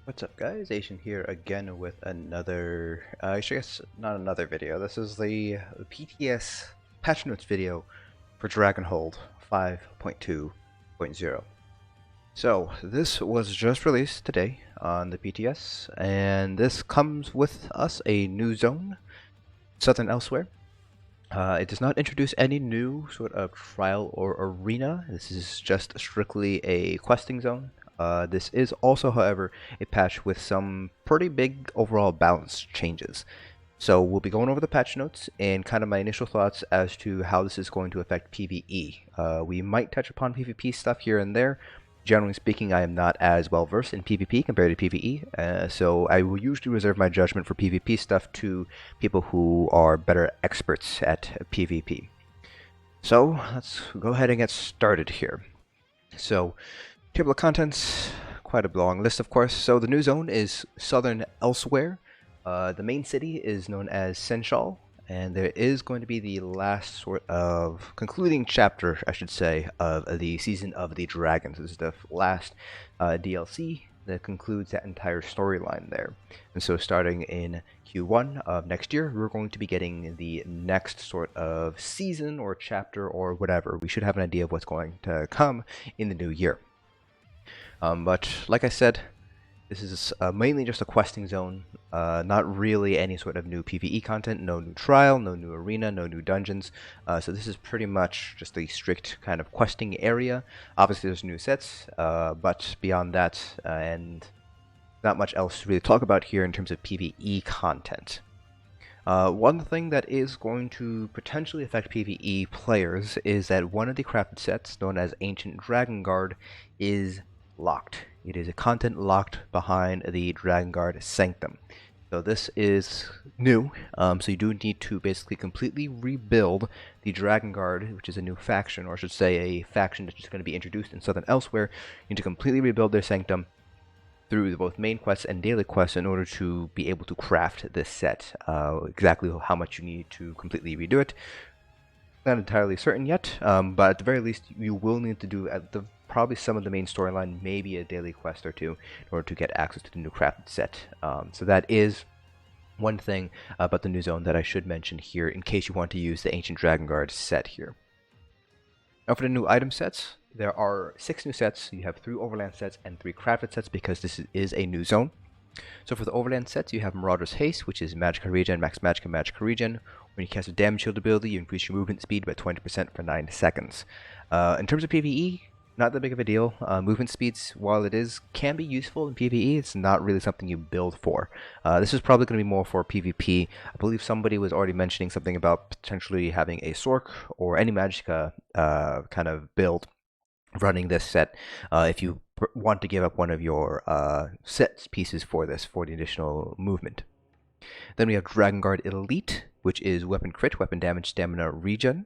What's up guys, Asian here again with another, I guess not another video, this is the PTS patch notes video for Dragonhold 5.2.0. So this was just released today on the PTS, and this comes with us a new zone, Southern Elsewhere. It does not introduce any new sort of trial or arena. This is just strictly a questing zone. This is also, however, a patch with some pretty big overall balance changes. So we'll be going over the patch notes and kind of my initial thoughts as to how this is going to affect PvE. We might touch upon PvP stuff here and there. Generally speaking, I am not as well versed in PvP compared to PvE, so I will usually reserve my judgment for PvP stuff to people who are better experts at PvP. So let's go ahead and get started here. So, table of contents, quite a long list of course. So the new zone is Southern Elsewhere. The main city is known as Senchal, and there is going to be the last sort of concluding chapter, I should say, of the Season of the Dragons. This is the last DLC that concludes that entire storyline there. And so starting in Q1 of next year, we're going to be getting the next sort of season or chapter or whatever. We should have an idea of what's going to come in the new year. But like I said, this is mainly just a questing zone, not really any sort of new PvE content, no new trial, no new arena, no new dungeons. So this is pretty much just a strict kind of questing area. Obviously there's new sets, but beyond that, and not much else to really talk about here in terms of PvE content. One thing that is going to potentially affect PvE players is that one of the crafted sets, known as Ancient Dragon Guard, is locked. It is a content locked behind the Dragon Guard Sanctum. So this is new, so you do need to basically completely rebuild the Dragon Guard, which is a new faction, or I should say a faction that's just going to be introduced in Southern Elsewhere. You need to completely rebuild their Sanctum through both main quests and daily quests in order to be able to craft this set. Exactly how much you need to completely redo it, not entirely certain yet, but at the very least you will need to do probably some of the main storyline, maybe a daily quest or two, in order to get access to the new crafted set. So that is one thing about the new zone that I should mention here in case you want to use the Ancient Dragon Guard set here. Now for the new item sets, there are 6 new sets. You have 3 overland sets and 3 crafted sets because this is a new zone. So for the overland sets, you have Marauder's Haste, which is Magicka Regen, Max Magicka, Magicka Regen. When you cast a damage shield ability, you increase your movement speed by 20% for 9 seconds. In terms of PvE, not that big of a deal. Movement speeds, while it can be useful in PvE, it's not really something you build for. This is probably going to be more for PvP. I believe somebody was already mentioning something about potentially having a Sorc or any Magicka kind of build running this set if you want to give up one of your set pieces for this, for the additional movement. Then we have Dragon Guard Elite, which is weapon crit, weapon damage, stamina regen.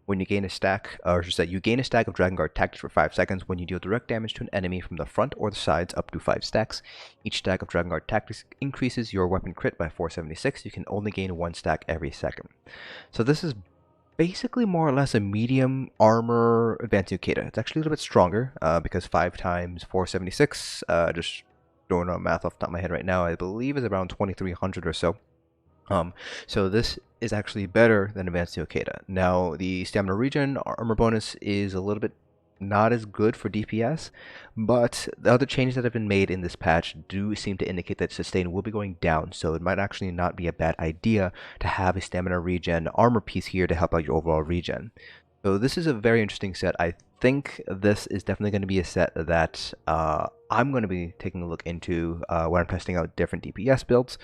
When you gain a stack, or just that you gain a stack of Dragon Guard tactics for 5 seconds when you deal direct damage to an enemy from the front or the sides up to 5 stacks. Each stack of Dragon Guard tactics increases your weapon crit by 476. You can only gain 1 stack every second. So this is basically more or less a medium armor Advanced Ucata. It's actually a little bit stronger because 5 times 476, just doing math off the top of my head right now, I believe is around 2300 or so. So this is actually better than Advanced Ucata. Now the stamina regen armor bonus is a little bit not as good for DPS, but the other changes that have been made in this patch do seem to indicate that sustain will be going down, so it might actually not be a bad idea to have a stamina regen armor piece here to help out your overall regen. So this is a very interesting set. I think this is definitely going to be a set that I'm going to be taking a look into when I'm testing out different DPS builds.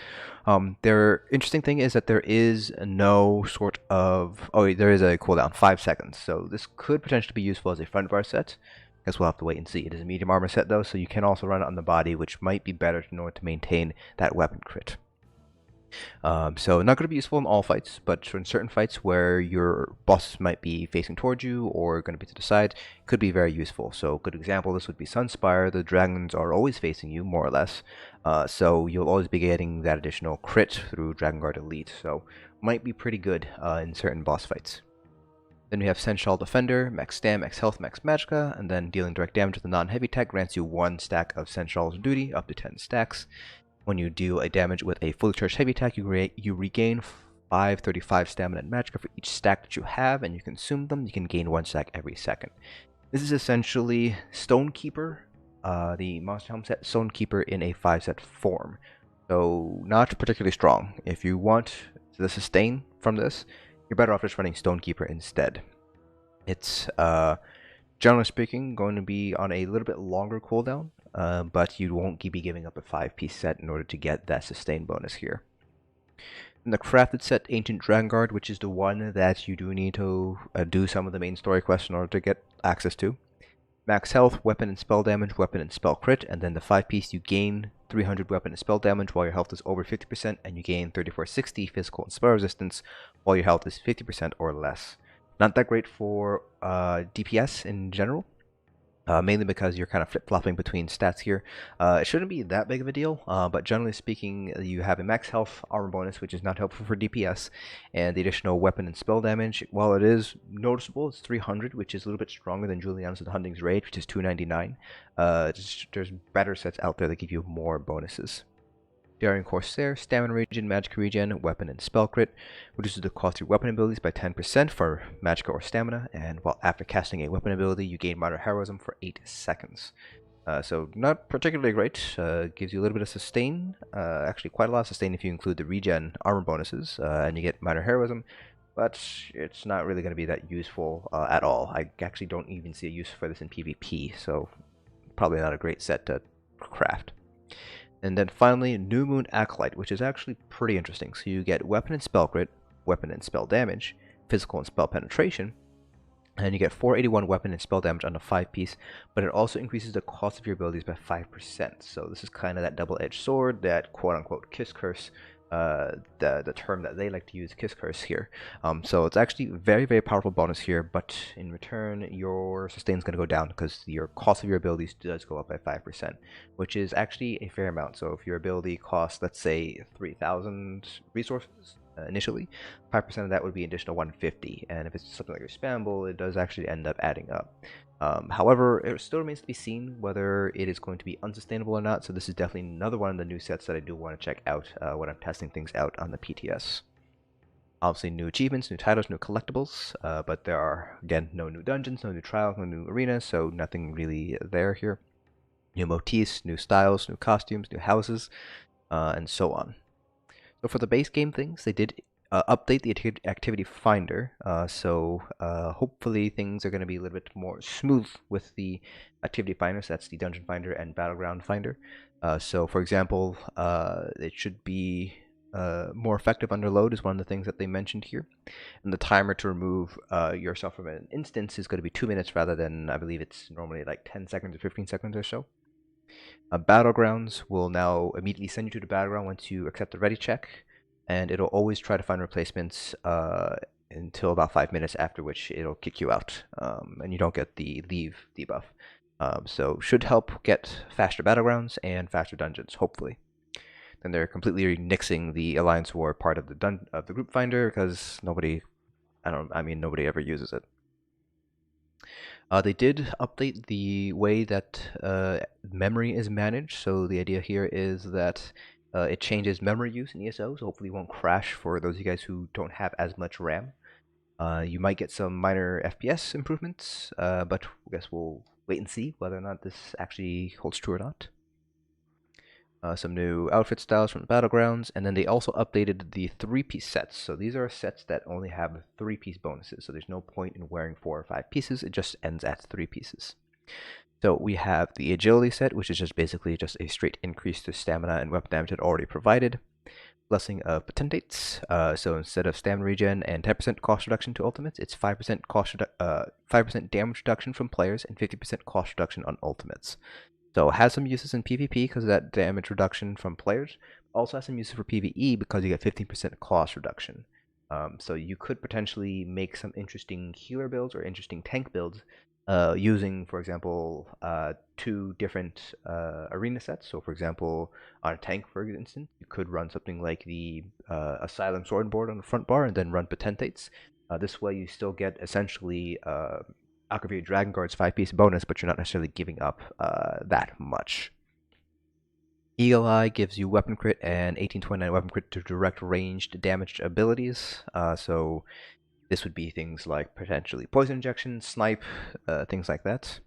The interesting thing is that there is no sort of... there is a cooldown, 5 seconds. So this could potentially be useful as a front bar set. I guess we'll have to wait and see. It is a medium armor set though, so you can also run it on the body, which might be better in order to maintain that weapon crit. So not going to be useful in all fights, but in certain fights where your bosses might be facing towards you or going to be to the side, could be very useful. So a good example, this would be Sunspire. The dragons are always facing you, more or less. So you'll always be getting that additional crit through Dragon Guard Elite. So might be pretty good in certain boss fights. Then we have Sensual Defender, max stam, max health, max magicka, and then dealing direct damage with a non-heavy attack grants you 1 stack of Sensual's duty, up to 10 stacks. When you deal a damage with a fully charged heavy attack, you regain 535 stamina and magicka for each stack that you have, and you consume them. You can gain 1 stack every second. This is essentially Stonekeeper, the Monster Helm set Stonekeeper in a 5-set form. So not particularly strong. If you want the sustain from this, you're better off just running Stonekeeper instead. It's, generally speaking, going to be on a little bit longer cooldown, but you won't be giving up a 5-piece set in order to get that sustain bonus here. In the crafted set, Ancient Dragonguard, which is the one that you do need to do some of the main story quests in order to get access to. Max health, weapon and spell damage, weapon and spell crit, and then the 5-piece you gain 300 weapon and spell damage while your health is over 50%, and you gain 3460 physical and spell resistance while your health is 50% or less. Not that great for DPS in general, mainly because you're kind of flip-flopping between stats here. It shouldn't be that big of a deal, but generally speaking, you have a max health armor bonus, which is not helpful for DPS, and the additional weapon and spell damage, while it is noticeable, it's 300, which is a little bit stronger than Julianus of the Hunting's Rage, which is 299. There's better sets out there that give you more bonuses. Daring Corsair, Stamina Regen, Magic Regen, Weapon and Spell Crit, reduces the cost of your weapon abilities by 10% for Magicka or Stamina, and while after casting a weapon ability, you gain Minor Heroism for 8 seconds. So not particularly great, gives you a little bit of sustain, actually quite a lot of sustain if you include the regen armor bonuses, and you get Minor Heroism, but it's not really going to be that useful at all. I actually don't even see a use for this in PvP, so probably not a great set to craft. And then finally, New Moon Acolyte, which is actually pretty interesting. So you get weapon and spell crit, weapon and spell damage, physical and spell penetration, and you get 481 weapon and spell damage on the 5-piece, but it also increases the cost of your abilities by 5%. So this is kind of that double-edged sword, that quote-unquote kiss curse, the term that they like to use, kiss curse here. So it's actually a very, very powerful bonus here, but in return, your sustain is going to go down because your cost of your abilities does go up by 5%, which is actually a fair amount. So if your ability costs, let's say, 3,000 resources initially, 5% of that would be additional 150, and if it's something like your spammable, it does actually end up adding up. However, it still remains to be seen whether it is going to be unsustainable or not, so this is definitely another one of the new sets that I do want to check out when I'm testing things out on the PTS. Obviously new achievements, new titles, new collectibles, but there are, again, no new dungeons, no new trials, no new arenas, so nothing really there here. New motifs, new styles, new costumes, new houses, and so on. So for the base game things, they did update the activity finder, so hopefully things are going to be a little bit more smooth with the activity finders. That's the dungeon finder and battleground finder. So for example, it should be more effective under load is one of the things that they mentioned here, and the timer to remove yourself from an instance is going to be 2 minutes rather than, I believe it's normally like 10 seconds or 15 seconds or so. Battlegrounds will now immediately send you to the battleground once you accept the ready check, and it'll always try to find replacements until about 5 minutes, after which it'll kick you out, and you don't get the leave debuff. So should help get faster battlegrounds and faster dungeons, hopefully. Then they're completely nixing the Alliance War part of the group finder because nobody ever uses it. They did update the way that memory is managed. So the idea here is that it changes memory use in ESO, so hopefully it won't crash for those of you guys who don't have as much RAM. You might get some minor FPS improvements, but I guess we'll wait and see whether or not this actually holds true or not. Some new outfit styles from the Battlegrounds, and then they also updated the 3-piece sets. So these are sets that only have 3-piece bonuses, so there's no point in wearing 4 or 5 pieces, it just ends at 3 pieces. So we have the Agility set, which is just basically just a straight increase to stamina and weapon damage it already provided. Blessing of Potentates, so instead of stamina regen and 10% cost reduction to ultimates, it's 5% damage reduction from players and 50% cost reduction on ultimates. So it has some uses in PvP because of that damage reduction from players. Also has some uses for PvE because you get 15% cost reduction. So you could potentially make some interesting healer builds or interesting tank builds using, for example, 2 different arena sets. So for example, on a tank, for instance, you could run something like the Asylum Sword board on the front bar and then run Potentates. This way you still get essentially Aggravated Dragon Guard's 5-piece bonus, but you're not necessarily giving up that much. Eagle Eye gives you weapon crit and 1829 weapon crit to direct ranged damaged abilities. So this would be things like potentially poison injection, snipe, things like that.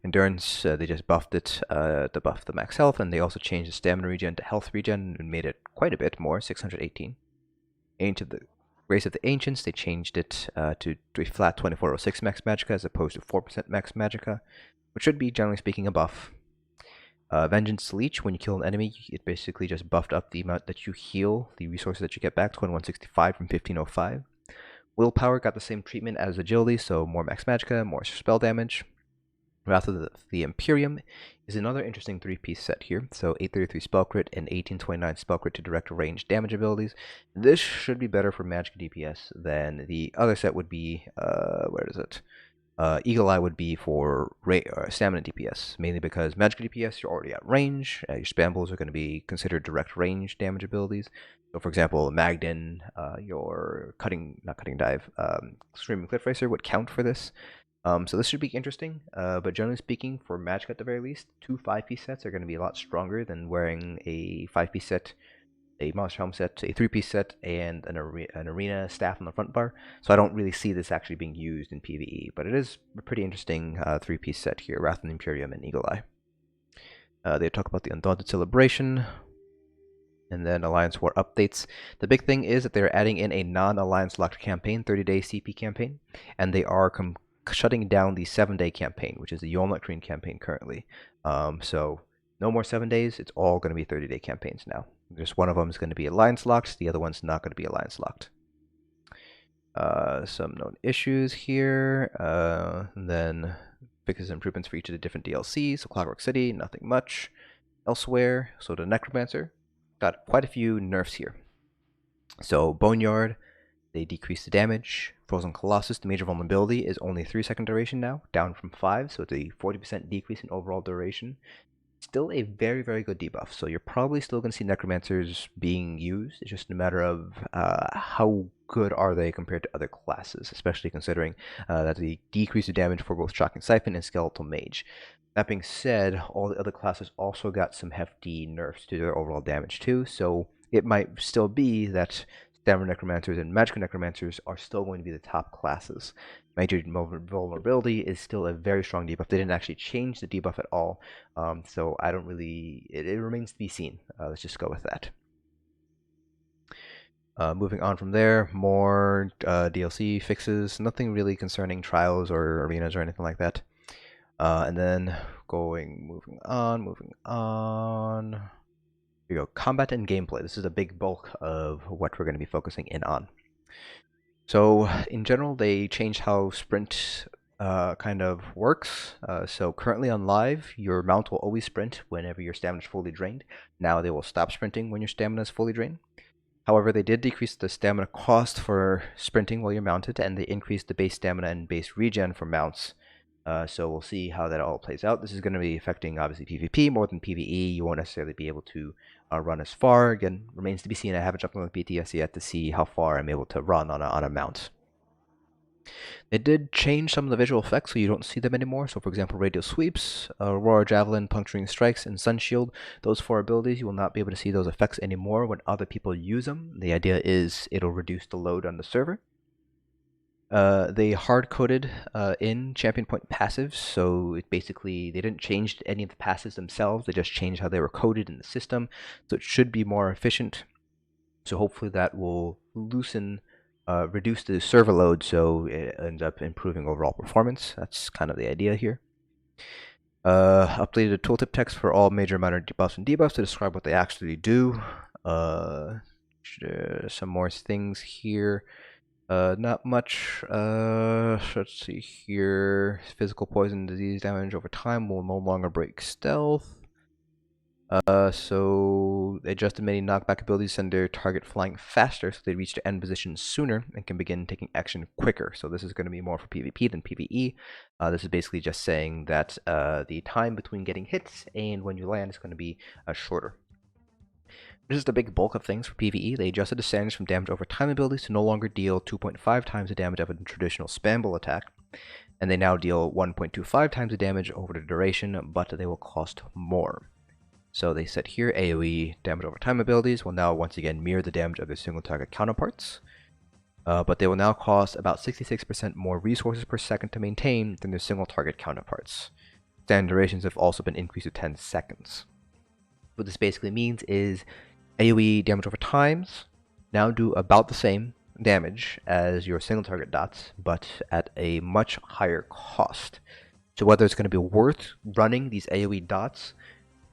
Endurance, they just buffed it to buff the max health, and they also changed the stamina regen to health regen and made it quite a bit more, 618. Ancient of the Grace of the Ancients, they changed it to a flat 2406 max magicka as opposed to 4% max magicka, which should be, generally speaking, a buff. Vengeance Leech, when you kill an enemy, it basically just buffed up the amount that you heal, the resources that you get back, 2165 from 1505. Willpower got the same treatment as Agility, so more max magicka, more spell damage. Wrath of the Imperium is another interesting 3-piece set here. So 833 spell crit and 1829 spell crit to direct range damage abilities. This should be better for magic DPS than the other set would be, where is it? Eagle Eye would be for stamina DPS, mainly because magic DPS you're already at range. Your spambles are going to be considered direct range damage abilities. So, for example, Magden, your Screaming Cliff Racer would count for this. So this should be interesting, but generally speaking, for magic at the very least, 2 5-piece sets are going to be a lot stronger than wearing a 5-piece set, a Monster Helm set, a 3-piece set, and an arena staff on the front bar. So I don't really see this actually being used in PvE, but it is a pretty interesting 3-piece set here, Wrath of the Imperium and Eagle Eye. They talk about the Undaunted Celebration, and then Alliance War updates. The big thing is that they're adding in a non-Alliance locked campaign, 30-day CP campaign, and they are shutting down the 7-day campaign, which is the Yolnut Green campaign currently. So no more 7 days. It's all going to be 30-day campaigns now. Just one of them is going to be Alliance locked. The other one's not going to be Alliance locked. Some known issues here. And then fixes and improvements for each of the different DLCs. So Clockwork City, nothing much. Elsewhere, so the Necromancer got quite a few nerfs here. So Boneyard, they decrease the damage. Frozen Colossus, the major vulnerability, is only 3-second duration now, down from 5, so it's a 40% decrease in overall duration. Still a very, very good debuff, so you're probably still going to see Necromancers being used. It's just a matter of how good are they compared to other classes, especially considering that they decrease the damage for both Shocking Siphon and Skeletal Mage. That being said, all the other classes also got some hefty nerfs to their overall damage too, so it might still be that Stamina Necromancers and Magical Necromancers are still going to be the top classes. Major Vulnerability is still a very strong debuff. They didn't actually change the debuff at all, so I don't really... It remains to be seen. Let's just go with that. Moving on from there, more DLC fixes. Nothing really concerning trials or arenas or anything like that. And then moving on. Here we go, combat and gameplay. This is a big bulk of what we're going to be focusing in on. So in general, they changed how sprint kind of works. So currently on live, your mount will always sprint whenever your stamina is fully drained. Now they will stop sprinting when your stamina is fully drained. However, they did decrease the stamina cost for sprinting while you're mounted, and they increased the base stamina and base regen for mounts. So we'll see how that all plays out. This is going to be affecting, obviously, PvP more than PvE. You won't necessarily be able to run as far. Again, remains to be seen. I haven't jumped on the PTS yet to see how far I'm able to run on a mount. They did change some of the visual effects so you don't see them anymore. So, for example, Radial Sweeps, Aurora Javelin, Puncturing Strikes, and Sun Shield. Those 4 abilities, you will not be able to see those effects anymore when other people use them. The idea is it'll reduce the load on the server. They hard-coded in Champion Point passives, so it basically, they didn't change any of the passives themselves, they just changed how they were coded in the system, so it should be more efficient. So hopefully that will reduce the server load, so it ends up improving overall performance. That's kind of the idea here. Updated tooltip text for all major minor debuffs and debuffs to describe what they actually do. Some more things here. Not much. Let's see here. Physical poison disease damage over time will no longer break stealth. So they adjusted many knockback abilities, send their target flying faster so they reach their end position sooner and can begin taking action quicker. So this is going to be more for PvP than PvE. This is basically just saying that the time between getting hits and when you land is going to be shorter. This is the big bulk of things for PvE. They adjusted the standards from damage over time abilities to no longer deal 2.5 times the damage of a traditional spamble attack, and they now deal 1.25 times the damage over the duration, but they will cost more. So they said here AoE damage over time abilities will now once again mirror the damage of their single target counterparts, but they will now cost about 66% more resources per second to maintain than their single target counterparts. Standard durations have also been increased to 10 seconds. What this basically means is AoE damage over times now do about the same damage as your single target dots, but at a much higher cost. So whether it's going to be worth running these AoE dots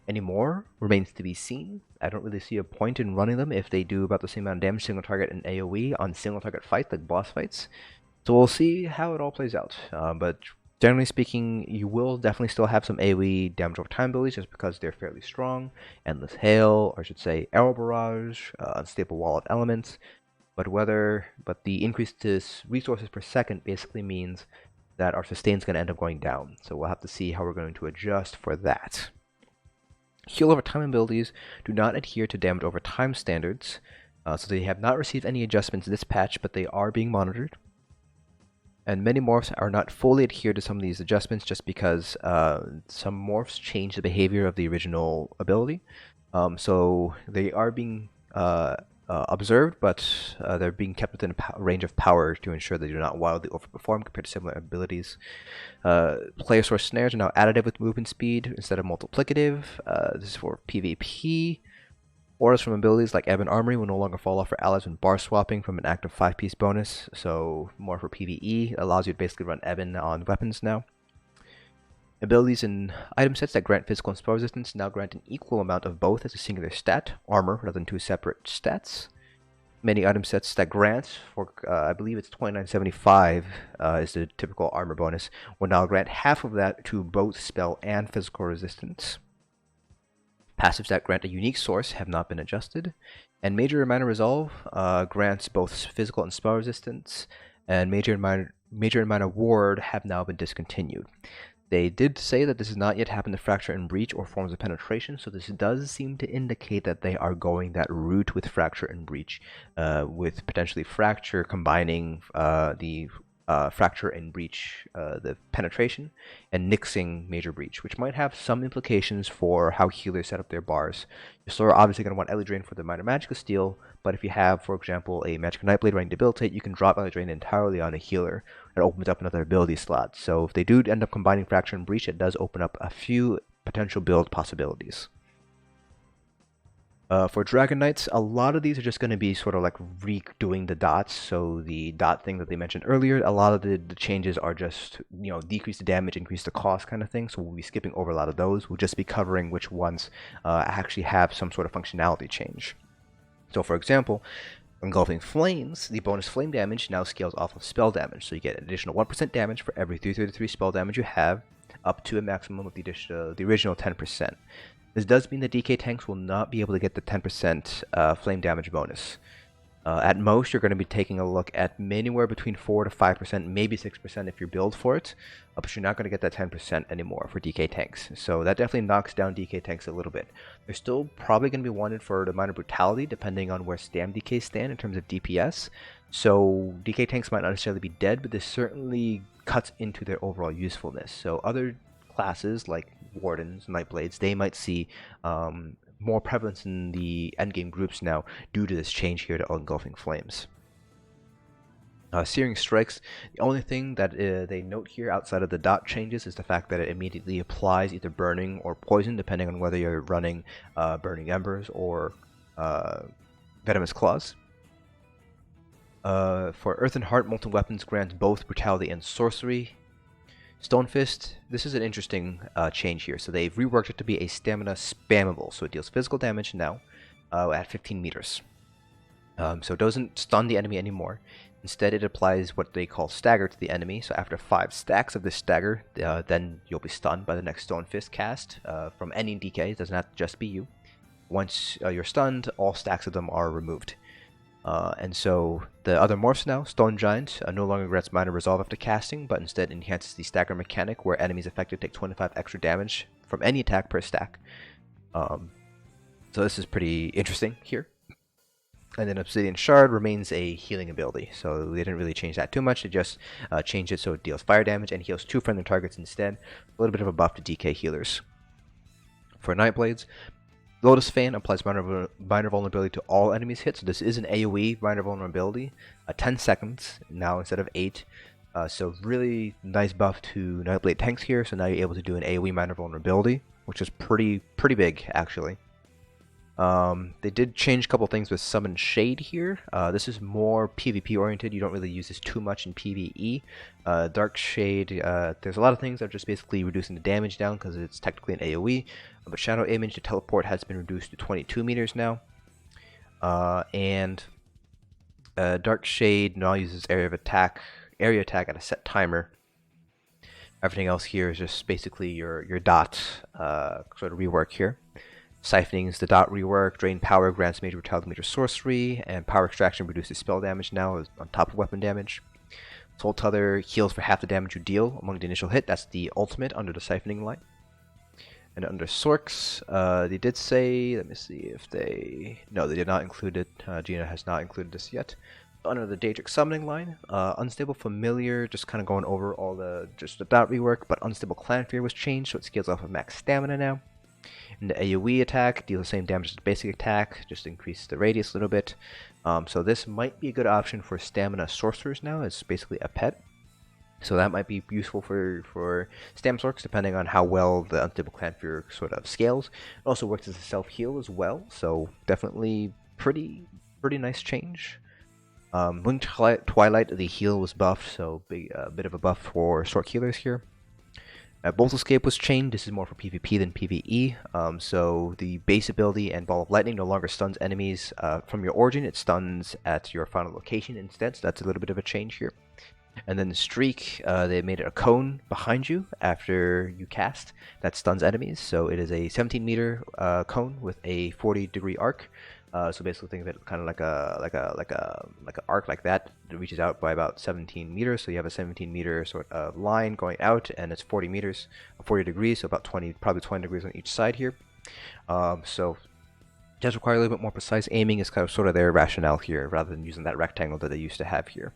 anymore remains to be seen. I don't really see a point in running them if they do about the same amount of damage single target and AoE on single target fights like boss fights. So we'll see how it all plays out. But generally speaking, you will definitely still have some AoE damage over time abilities just because they're fairly strong. Endless Hail, or I should say Arrow Barrage, Unstable Wall of Elements. But the increase to resources per second basically means that our sustain is going to end up going down. So we'll have to see how we're going to adjust for that. Heal over time abilities do not adhere to damage over time standards, so they have not received any adjustments this patch, but they are being monitored. And many morphs are not fully adhered to some of these adjustments just because some morphs change the behavior of the original ability. So they are being observed, but they're being kept within a range of power to ensure they do not wildly overperform compared to similar abilities. Player source snares are now additive with movement speed instead of multiplicative. This is for PvP. Auras from abilities like Ebon Armory will no longer fall off for allies when bar swapping from an active 5-piece bonus, so more for PvE. It allows you to basically run Ebon on weapons now. Abilities and item sets that grant physical and spell resistance now grant an equal amount of both as a singular stat, armor, rather than two separate stats. Many item sets that grant, for I believe it's 2975 is the typical armor bonus, will now grant half of that to both spell and physical resistance. Passives that grant a unique source have not been adjusted, and Major and Minor Resolve grants both physical and spell resistance, and Major and Minor Ward have now been discontinued. They did say that this has not yet happened to Fracture and Breach or forms of penetration, so this does seem to indicate that they are going that route with Fracture and Breach, with potentially Fracture combining the Fracture and Breach, the penetration, and nixing Major Breach, which might have some implications for how healers set up their bars. You're still obviously going to want Ellie Drain for the Minor Magical Steel, but if you have, for example, a Magical Nightblade running Debilitate, you can drop Ellie Drain entirely on a healer. It opens up another ability slot. So if they do end up combining Fracture and Breach, it does open up a few potential build possibilities. For Dragon Knights, a lot of these are just going to be sort of like redoing the dots. So the dot thing that they mentioned earlier, a lot of the changes are just, decrease the damage, increase the cost kind of thing. So we'll be skipping over a lot of those. We'll just be covering which ones actually have some sort of functionality change. So for example, Engulfing Flames, the bonus flame damage now scales off of spell damage. So you get an additional 1% damage for every 333 spell damage you have, up to a maximum of the original 10%. This does mean that DK tanks will not be able to get the 10% flame damage bonus. At most, you're going to be taking a look at anywhere between 4 to 5%, maybe 6% if you build for it, but you're not going to get that 10% anymore for DK tanks. So that definitely knocks down DK tanks a little bit. They're still probably going to be wanted for the Minor Brutality, depending on where Stam DKs stand in terms of DPS. So DK tanks might not necessarily be dead, but this certainly cuts into their overall usefulness. So other classes like Wardens, Nightblades, they might see more prevalence in the endgame groups now due to this change here to Engulfing Flames. Searing Strikes, the only thing that they note here outside of the dot changes is the fact that it immediately applies either burning or poison, depending on whether you're running Burning Embers or Venomous Claws. For Earth and Heart, Molten Weapons grants both Brutality and Sorcery. Stone Fist, this is an interesting change here. So they've reworked it to be a stamina spammable, so it deals physical damage now at 15 meters. So it doesn't stun the enemy anymore. Instead, it applies what they call stagger to the enemy. So after 5 stacks of this stagger, then you'll be stunned by the next Stone Fist cast from any DK. It does not just be you. Once you're stunned, all stacks of them are removed. And so the other morphs now, Stone Giant, no longer grants Minor Resolve after casting, but instead enhances the stagger mechanic where enemies affected take 25 extra damage from any attack per stack. So this is pretty interesting here. And then Obsidian Shard remains a healing ability, so they didn't really change that too much. They just changed it so it deals fire damage and heals 2 friendly targets instead. A little bit of a buff to DK healers. For Nightblades, Lotus Fan applies minor vulnerability to all enemies hit, so this is an AoE minor vulnerability. 10 seconds now instead of 8. So really nice buff to Nightblade tanks here, so now you're able to do an AoE minor vulnerability, which is pretty big actually. They did change a couple things with Summon Shade here. This is more PvP oriented. You don't really use this too much in PvE. Dark Shade, there's a lot of things that are just basically reducing the damage down because it's technically an AoE. But Shadow Image to teleport has been reduced to 22 meters now. Dark Shade now uses area attack at a set timer. Everything else here is just basically your dot sort of rework here. Siphoning is the dot rework. Drain power grants major brutality, major sorcery, and power extraction reduces spell damage now on top of weapon damage. Soul Tether heals for half the damage you deal among the initial hit. That's the ultimate under the siphoning line. And under Sorks, they did say, let me see if no, they did not include it. Gina has not included this yet. Under the Daedric summoning line, Unstable Familiar, just kind of going over all the dot rework, but Unstable Clan Fear was changed, so it scales off of max stamina now. In the AoE attack, deal the same damage as the basic attack, just increase the radius a little bit. So this might be a good option for stamina sorcerers now. It's basically a pet. So that might be useful for Stam Sorks, depending on how well the Unstable Clan Fear sort of scales. It also works as a self-heal as well, so definitely pretty nice change. Winged Twilight, the heal was buffed, so a bit of a buff for Sork healers here. Bolt Escape was changed. This is more for PvP than PvE. So the base ability and Ball of Lightning no longer stuns enemies from your origin. It stuns at your final location instead. So that's a little bit of a change here. And then the Streak, they made it a cone behind you after you cast that stuns enemies. So it is a 17-meter cone with a 40-degree arc. So basically, think of it kind of like an arc like that reaches out by about 17 meters. So you have a 17-meter sort of line going out, and it's 40 meters, 40 degrees, so about probably 20 degrees on each side here. So it does require a little bit more precise aiming. Is kind of sort of their rationale here, rather than using that rectangle that they used to have here.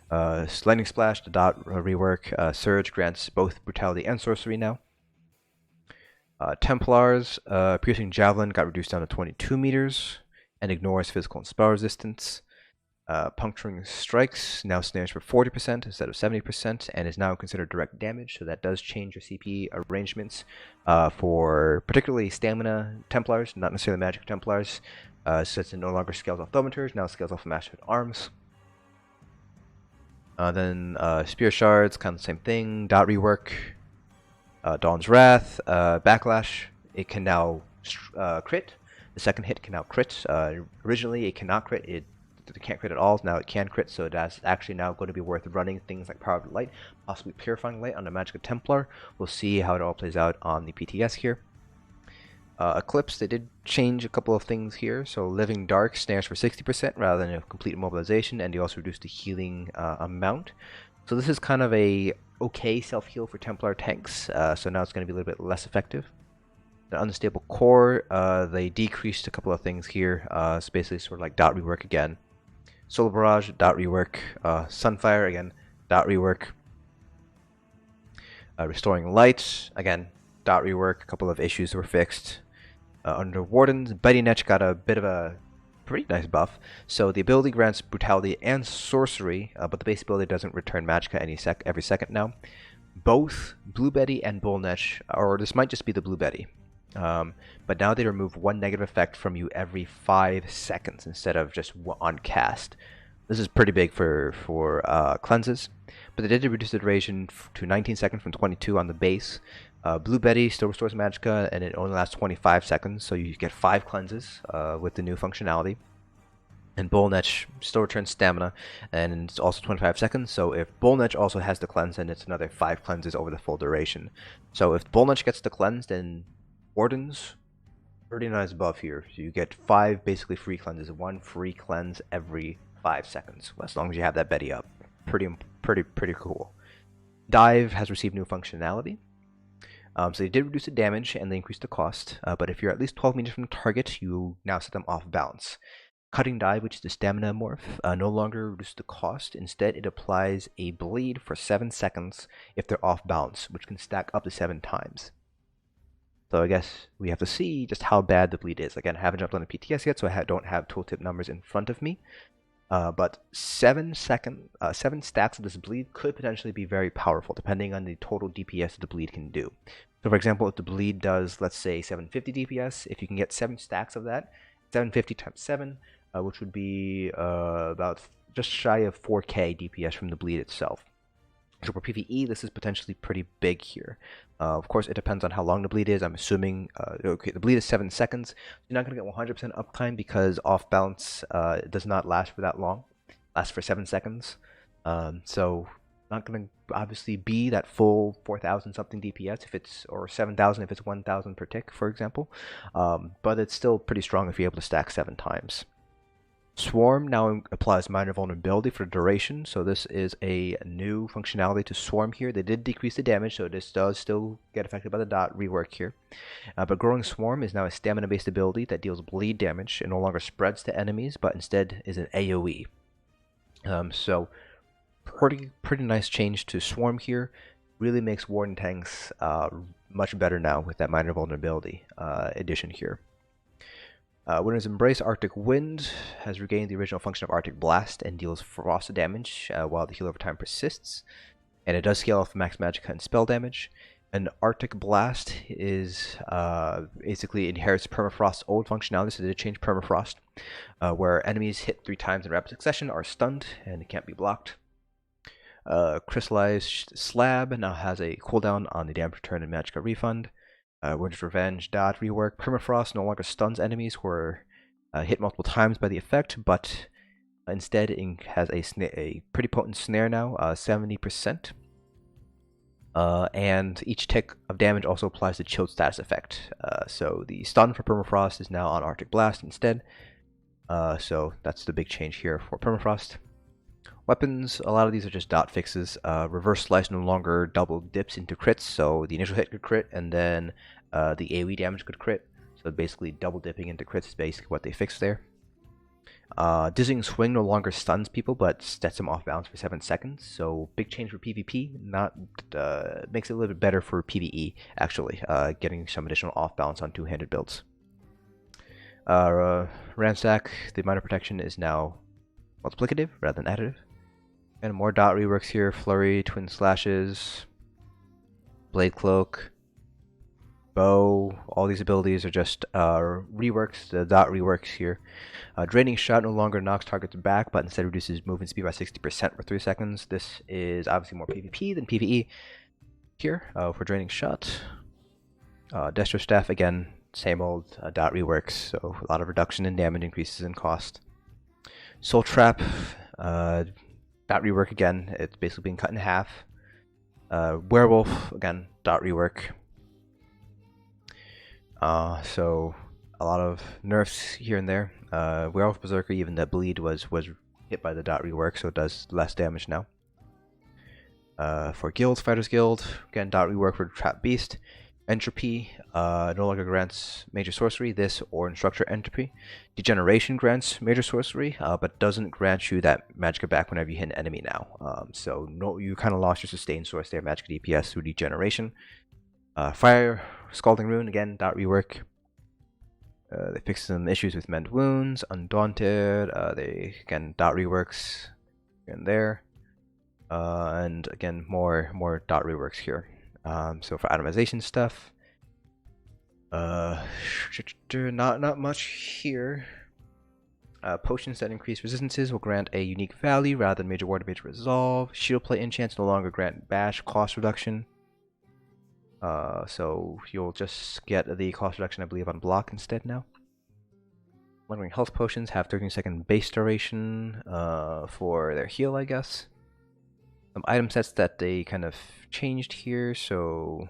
Lightning Splash, the dot rework. Surge grants both brutality and sorcery now. Templars, Piercing Javelin got reduced down to 22 meters and ignores physical and spell resistance. Puncturing Strikes now snares for 40% instead of 70% and is now considered direct damage, so that does change your CP arrangements for particularly stamina Templars, not necessarily magic Templars, since it no longer scales off Thaumaturs, now scales off Mastered Arms. Then Spear Shards, kind of the same thing, dot rework. Dawn's Wrath, Backlash, it can now crit. The second hit can now crit. Originally, it cannot crit. It can't crit at all. Now it can crit, so that's actually now going to be worth running things like Power of Light, possibly Purifying Light on the Magic Templar. We'll see how it all plays out on the PTS here. Eclipse, they did change a couple of things here. So Living Dark snares for 60% rather than a complete immobilization, and they also reduced the healing amount. So this is kind of a okay self-heal for Templar tanks, so now it's going to be a little bit less effective. The Unstable Core, they decreased a couple of things here. It's basically sort of like dot rework again. Solar Barrage, dot rework. Sunfire, again, dot rework. Restoring Light, again, dot rework. A couple of issues were fixed. Under Wardens, Betty Netch got a bit of a pretty nice buff. So the ability grants brutality and sorcery, but the base ability doesn't return magicka every second now. Both Blue Betty and Bull Netch, or this might just be the Blue Betty, but now they remove one negative effect from you every 5 seconds instead of just on cast. This is pretty big for cleanses, but they did reduce the duration to 19 seconds from 22 on the base. Blue Betty still restores magicka, and it only lasts 25 seconds, so you get 5 cleanses with the new functionality. And Bullnetch still returns stamina, and it's also 25 seconds, so if Bullnetch also has the cleanse, then it's another 5 cleanses over the full duration. So if Bullnetch gets the cleanse, then Wardens, pretty nice buff here. So you get 5 basically free cleanses, 1 free cleanse every 5 seconds, as long as you have that Betty up. Pretty cool. Dive has received new functionality. So they did reduce the damage and they increased the cost, but if you're at least 12 meters from the target, you now set them off balance. Cutting Die, which is the stamina morph, no longer reduces the cost. Instead, it applies a bleed for 7 seconds if they're off balance, which can stack up to 7 times. So I guess we have to see just how bad the bleed is. Again, I haven't jumped on the PTS yet, so I don't have tooltip numbers in front of me. But 7 stacks of this bleed could potentially be very powerful, depending on the total DPS that the bleed can do. So for example, if the bleed does, let's say, 750 DPS, if you can get 7 stacks of that, 750 times 7, which would be about just shy of 4k DPS from the bleed itself. So for PvE, this is potentially pretty big here. Of course, it depends on how long the bleed is. I'm assuming, okay, the bleed is 7 seconds. You're not going to get 100% uptime because off balance it does not last for that long. It lasts for 7 seconds. So not going to obviously be that full 4,000 something DPS if it's, or 7,000 if it's 1,000 per tick, for example. But it's still pretty strong if you're able to stack 7 times. Swarm now applies minor vulnerability for duration, so this is a new functionality to Swarm here. They did decrease the damage, so this does still get affected by the dot rework here. But Growing Swarm is now a stamina-based ability that deals bleed damage. It no longer spreads to enemies, but instead is an AoE. So pretty nice change to Swarm here. Really makes Warden tanks much better now with that minor vulnerability addition here. Winter's Embrace Arctic Wind has regained the original function of Arctic Blast and deals frost damage while the heal over time persists. And it does scale off max magicka and spell damage. An Arctic Blast is basically inherits Permafrost's old functionality, so they did change Permafrost, where enemies hit 3 times in rapid succession are stunned and it can't be blocked. Crystallized Slab now has a cooldown on the damage return and magicka refund. Winter's Revenge dot rework. Permafrost no longer stuns enemies who are hit multiple times by the effect, but instead it has a pretty potent snare now, 70%. And each tick of damage also applies the chilled status effect. So the stun for Permafrost is now on Arctic Blast instead. So that's the big change here for Permafrost. Weapons, a lot of these are just dot fixes. Reverse Slice no longer double dips into crits, so the initial hit could crit, and then the AoE damage could crit. So basically double dipping into crits is basically what they fixed there. Dizzying Swing no longer stuns people, but sets them off balance for 7 seconds. So big change for PvP, makes it a little bit better for PvE, actually, getting some additional off balance on two-handed builds. Ransack, the minor protection is now multiplicative rather than additive. And more dot reworks here. Flurry, Twin Slashes, Blade Cloak, Bow. All these abilities are just reworks, the dot reworks here. Draining Shot no longer knocks targets back, but instead reduces movement speed by 60% for 3 seconds. This is obviously more PvP than PvE here for Draining Shot. Destro Staff, again, same old dot reworks, so a lot of reduction in damage, increases in cost. Soul Trap, dot rework again, it's basically being cut in half. Werewolf, again, dot rework. So a lot of nerfs here and there. Werewolf Berserker, even that bleed was hit by the dot rework, so it does less damage now. For guilds, Fighters Guild, again, dot rework for Trap Beast. Entropy no longer grants major sorcery, this or Instructor Entropy. Degeneration grants major sorcery, but doesn't grant you that magicka back whenever you hit an enemy now. So no, you kind of lost your sustain source there, magicka DPS through Degeneration. Fire Scalding Rune, again, dot rework. They fixed some issues with Mend Wounds. Undaunted, they, again, dot reworks here and there. And again, more dot reworks here. So for atomization stuff, not much here. Potions that increase resistances will grant a unique value rather than major ward or major resolve. Shield plate enchants no longer grant bash cost reduction. So you'll just get the cost reduction, I believe, on block instead now. Lingering health potions have 13-second base duration for their heal, I guess. Some item sets that they kind of changed here, so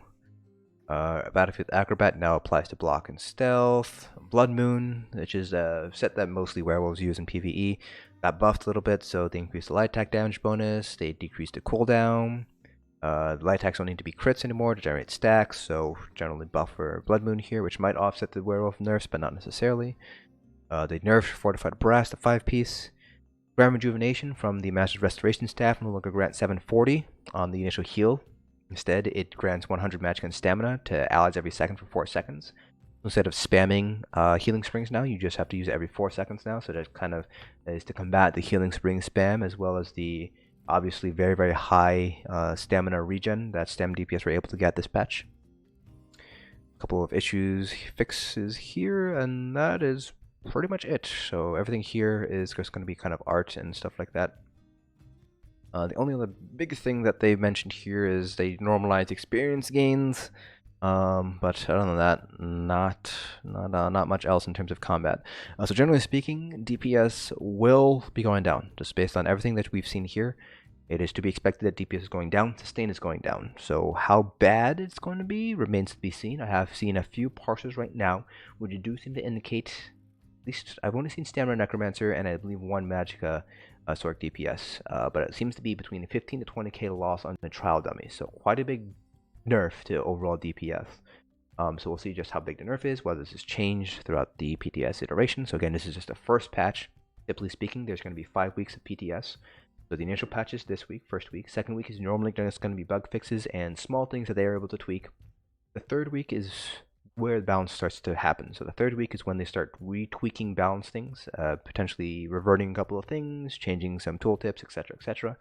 Battlefield Acrobat now applies to block and stealth. Blood Moon, which is a set that mostly werewolves use in PvE, got buffed a little bit, so they increased the light attack damage bonus, they decreased the cooldown. Light attacks don't need to be crits anymore to generate stacks, so generally buff for Blood Moon here, which might offset the Werewolf nerfs, but not necessarily. They nerfed Fortified Brass to 5-piece. Grand Rejuvenation from the Master's Restoration staff no longer grants 740 on the initial heal. Instead, it grants 100 magic and stamina to allies every second for 4 seconds. Instead of spamming healing springs now, you just have to use it every 4 seconds now, so that kind of is to combat the healing spring spam as well as the obviously very, very high stamina regen that stam DPS were able to get this patch. A couple of fixes here, and that is pretty much it. So everything here is just going to be kind of art and stuff like that. The only other big thing that they mentioned here is they normalize experience gains, but other than that, not much else in terms of combat. So generally speaking, DPS will be going down, just based on everything that we've seen here. It is to be expected that DPS is going down, sustain is going down. So how bad it's going to be remains to be seen. I have seen a few parses right now, which do seem to indicate, at least I've only seen Stamina Necromancer and I believe one Magicka Sorc DPS, but it seems to be between 15 to 20k loss on the trial dummy, so quite a big nerf to overall DPS. So we'll see just how big the nerf is, whether this is changed throughout the PTS iteration. So again, this is just a first patch. Typically speaking, there's going to be 5 weeks of PTS. So the initial patch is this week, first week. Second week is normally just going to be bug fixes and small things that they are able to tweak. The third week is where the balance starts to happen. So the third week is when they start retweaking balance things, potentially reverting a couple of things, changing some tooltips, etc., etc.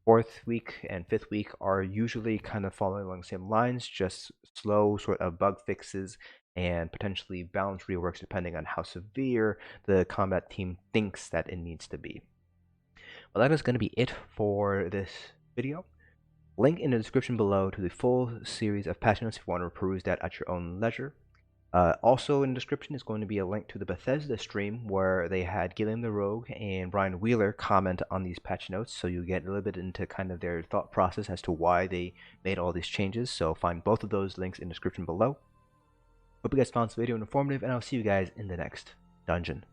Fourth week and fifth week are usually kind of following along the same lines, just slow sort of bug fixes and potentially balance reworks depending on how severe the combat team thinks that it needs to be. Well, that is going to be it for this video. Link in the description below to the full series of patch notes if you want to peruse that at your own leisure. Also in the description is going to be a link to the Bethesda stream where they had Gilliam the Rogue and Brian Wheeler comment on these patch notes, so you get a little bit into kind of their thought process as to why they made all these changes. So find both of those links in the description below. Hope you guys found this video informative, and I'll see you guys in the next dungeon.